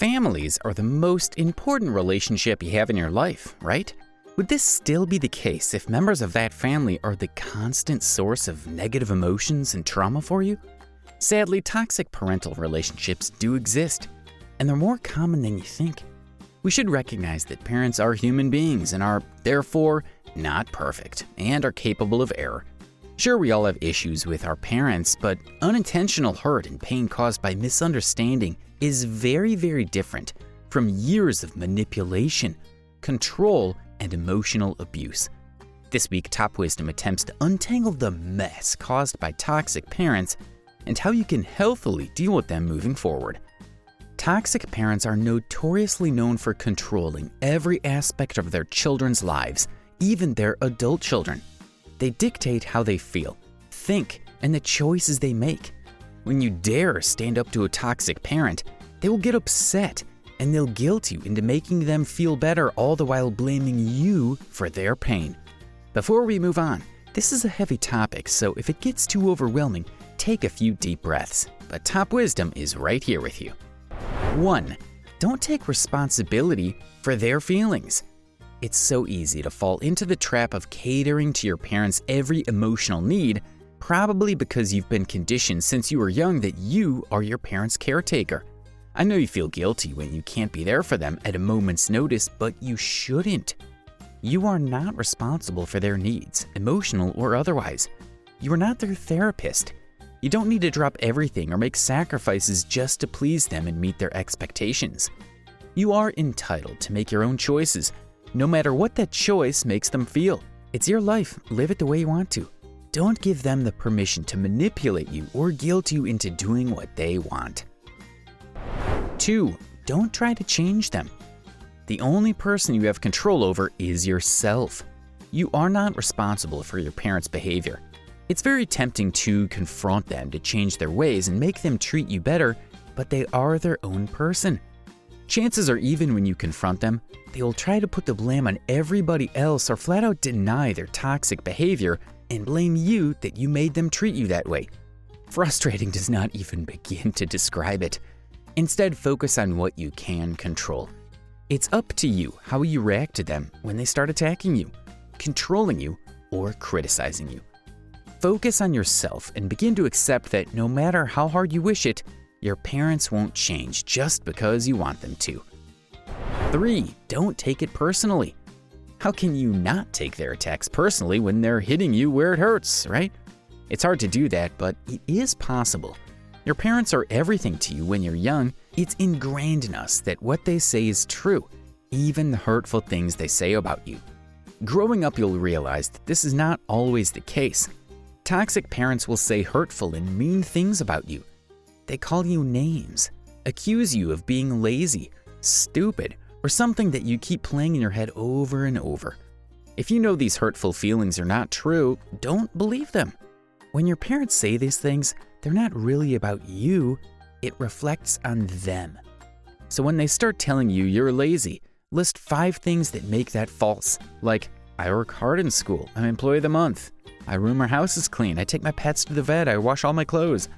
Families are the most important relationship you have in your life, right? Would this still be the case if members of that family are the constant source of negative emotions and trauma for you? Sadly, toxic parental relationships do exist, and they're more common than you think. We should recognize that parents are human beings and are, therefore, not perfect and are capable of error. Sure, we all have issues with our parents, but unintentional hurt and pain caused by misunderstanding is very, very different from years of manipulation, control, and emotional abuse. This week, Top Wisdom attempts to untangle the mess caused by toxic parents and how you can healthily deal with them moving forward. Toxic parents are notoriously known for controlling every aspect of their children's lives, even their adult children. They dictate how they feel, think, and the choices they make. When you dare stand up to a toxic parent, they will get upset and they'll guilt you into making them feel better, all the while blaming you for their pain. Before we move on, this is a heavy topic, so if it gets too overwhelming, take a few deep breaths. But Top Wisdom is right here with you. 1. Don't take responsibility for their feelings. It's so easy to fall into the trap of catering to your parents' every emotional need, probably because you've been conditioned since you were young that you are your parents' caretaker. I know you feel guilty when you can't be there for them at a moment's notice, but you shouldn't. You are not responsible for their needs, emotional or otherwise. You are not their therapist. You don't need to drop everything or make sacrifices just to please them and meet their expectations. You are entitled to make your own choices, no matter what that choice makes them feel. It's your life, live it the way you want to. Don't give them the permission to manipulate you or guilt you into doing what they want. 2. Don't try to change them. The only person you have control over is yourself. You are not responsible for your parents' behavior. It's very tempting to confront them to change their ways and make them treat you better, but they are their own person. Chances are even when you confront them, they will try to put the blame on everybody else or flat out deny their toxic behavior and blame you that you made them treat you that way. Frustrating does not even begin to describe it. Instead, focus on what you can control. It's up to you how you react to them when they start attacking you, controlling you, or criticizing you. Focus on yourself and begin to accept that no matter how hard you wish it, your parents won't change just because you want them to. 3. Don't take it personally. How can you not take their attacks personally when they're hitting you where it hurts, right? It's hard to do that, but it is possible. Your parents are everything to you when you're young. It's ingrained in us that what they say is true, even the hurtful things they say about you. Growing up, you'll realize that this is not always the case. Toxic parents will say hurtful and mean things about you. They call you names, accuse you of being lazy, stupid, or something that you keep playing in your head over and over. If you know these hurtful feelings are not true, don't believe them. When your parents say these things, they're not really about you, it reflects on them. So when they start telling you you're lazy, list 5 things that make that false, like, I work hard in school, I'm employee of the month, I room our house is clean, I take my pets to the vet, I wash all my clothes.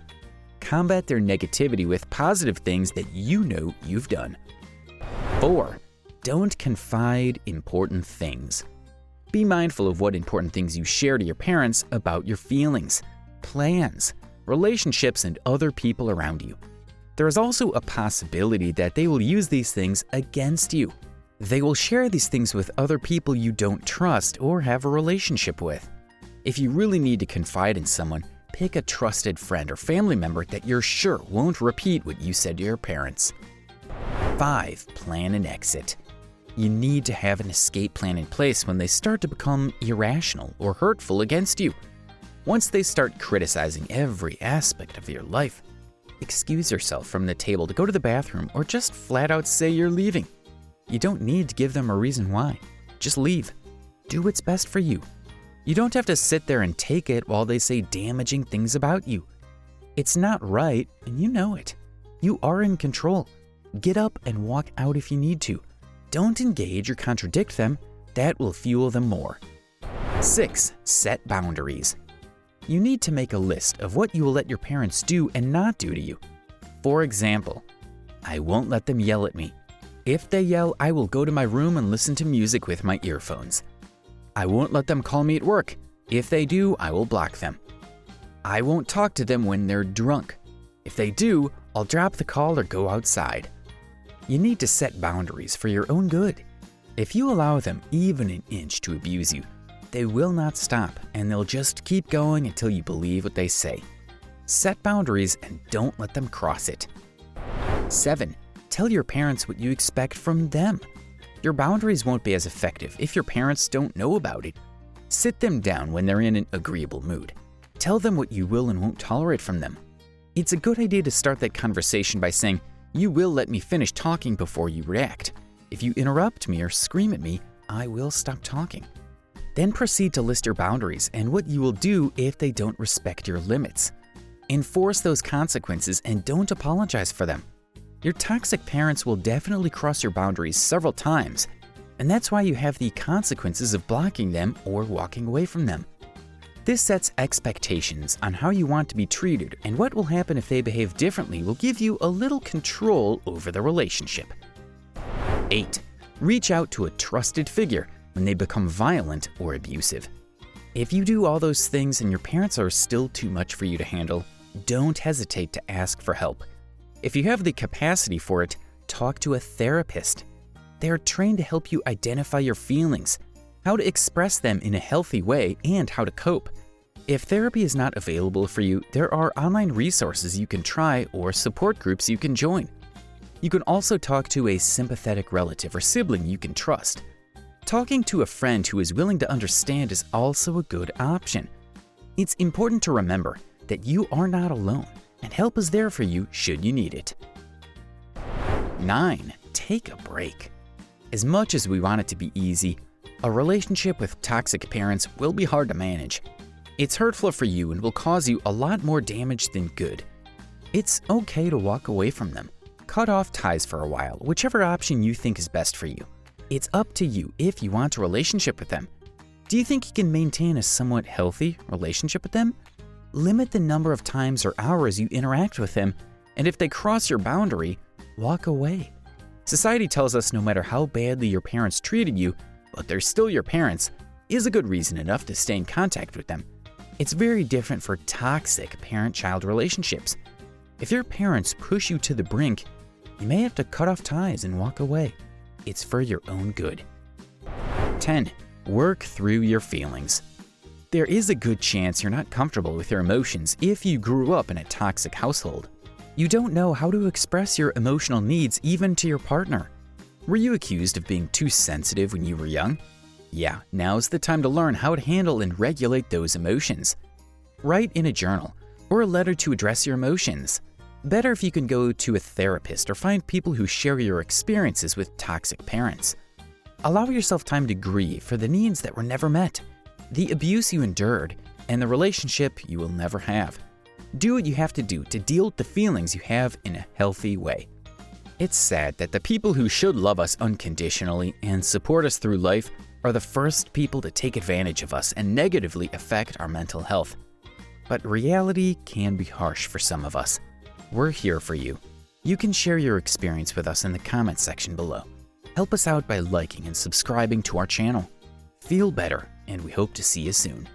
Combat their negativity with positive things that you know you've done. 4. Don't confide important things. Be mindful of what important things you share to your parents about your feelings, plans, relationships, and other people around you. There is also a possibility that they will use these things against you. They will share these things with other people you don't trust or have a relationship with. If you really need to confide in someone, pick a trusted friend or family member that you're sure won't repeat what you said to your parents. 5. Plan an exit. You need to have an escape plan in place when they start to become irrational or hurtful against you. Once they start criticizing every aspect of your life, excuse yourself from the table to go to the bathroom or just flat out say you're leaving. You don't need to give them a reason why. Just leave. Do what's best for you. You don't have to sit there and take it while they say damaging things about you. It's not right, and you know it. You are in control. Get up and walk out if you need to. Don't engage or contradict them. That will fuel them more. 6. Set boundaries. You need to make a list of what you will let your parents do and not do to you. For example, I won't let them yell at me. If they yell, I will go to my room and listen to music with my earphones. I won't let them call me at work. If they do, I will block them. I won't talk to them when they're drunk. If they do, I'll drop the call or go outside. You need to set boundaries for your own good. If you allow them even an inch to abuse you, they will not stop, and they'll just keep going until you believe what they say. Set boundaries and don't let them cross it. 7. Tell your parents what you expect from them. Your boundaries won't be as effective if your parents don't know about it. Sit them down when they're in an agreeable mood. Tell them what you will and won't tolerate from them. It's a good idea to start that conversation by saying, "You will let me finish talking before you react. If you interrupt me or scream at me, I will stop talking." Then proceed to list your boundaries and what you will do if they don't respect your limits. Enforce those consequences and don't apologize for them. Your toxic parents will definitely cross your boundaries several times, and that's why you have the consequences of blocking them or walking away from them. This sets expectations on how you want to be treated, and what will happen if they behave differently will give you a little control over the relationship. 8. Reach out to a trusted figure when they become violent or abusive. If you do all those things and your parents are still too much for you to handle, don't hesitate to ask for help. If you have the capacity for it, talk to a therapist. They are trained to help you identify your feelings, how to express them in a healthy way, and how to cope. If therapy is not available for you, there are online resources you can try or support groups you can join. You can also talk to a sympathetic relative or sibling you can trust. Talking to a friend who is willing to understand is also a good option. It's important to remember that you are not alone, and help is there for you should you need it. 9. Take a break. As much as we want it to be easy, a relationship with toxic parents will be hard to manage. It's hurtful for you and will cause you a lot more damage than good. It's okay to walk away from them. Cut off ties for a while, whichever option you think is best for you. It's up to you if you want a relationship with them. Do you think you can maintain a somewhat healthy relationship with them? Limit the number of times or hours you interact with them, and if they cross your boundary, walk away. Society tells us no matter how badly your parents treated you, but they're still your parents, is a good reason enough to stay in contact with them. It's very different for toxic parent-child relationships. If your parents push you to the brink, you may have to cut off ties and walk away. It's for your own good. 10. Work through your feelings. There is a good chance you're not comfortable with your emotions if you grew up in a toxic household. You don't know how to express your emotional needs even to your partner. Were you accused of being too sensitive when you were young? Yeah, now's the time to learn how to handle and regulate those emotions. Write in a journal or a letter to address your emotions. Better if you can go to a therapist or find people who share your experiences with toxic parents. Allow yourself time to grieve for the needs that were never met, the abuse you endured, and the relationship you will never have. Do what you have to do to deal with the feelings you have in a healthy way. It's sad that the people who should love us unconditionally and support us through life are the first people to take advantage of us and negatively affect our mental health. But reality can be harsh for some of us. We're here for you. You can share your experience with us in the comments section below. Help us out by liking and subscribing to our channel. Feel better, and we hope to see you soon.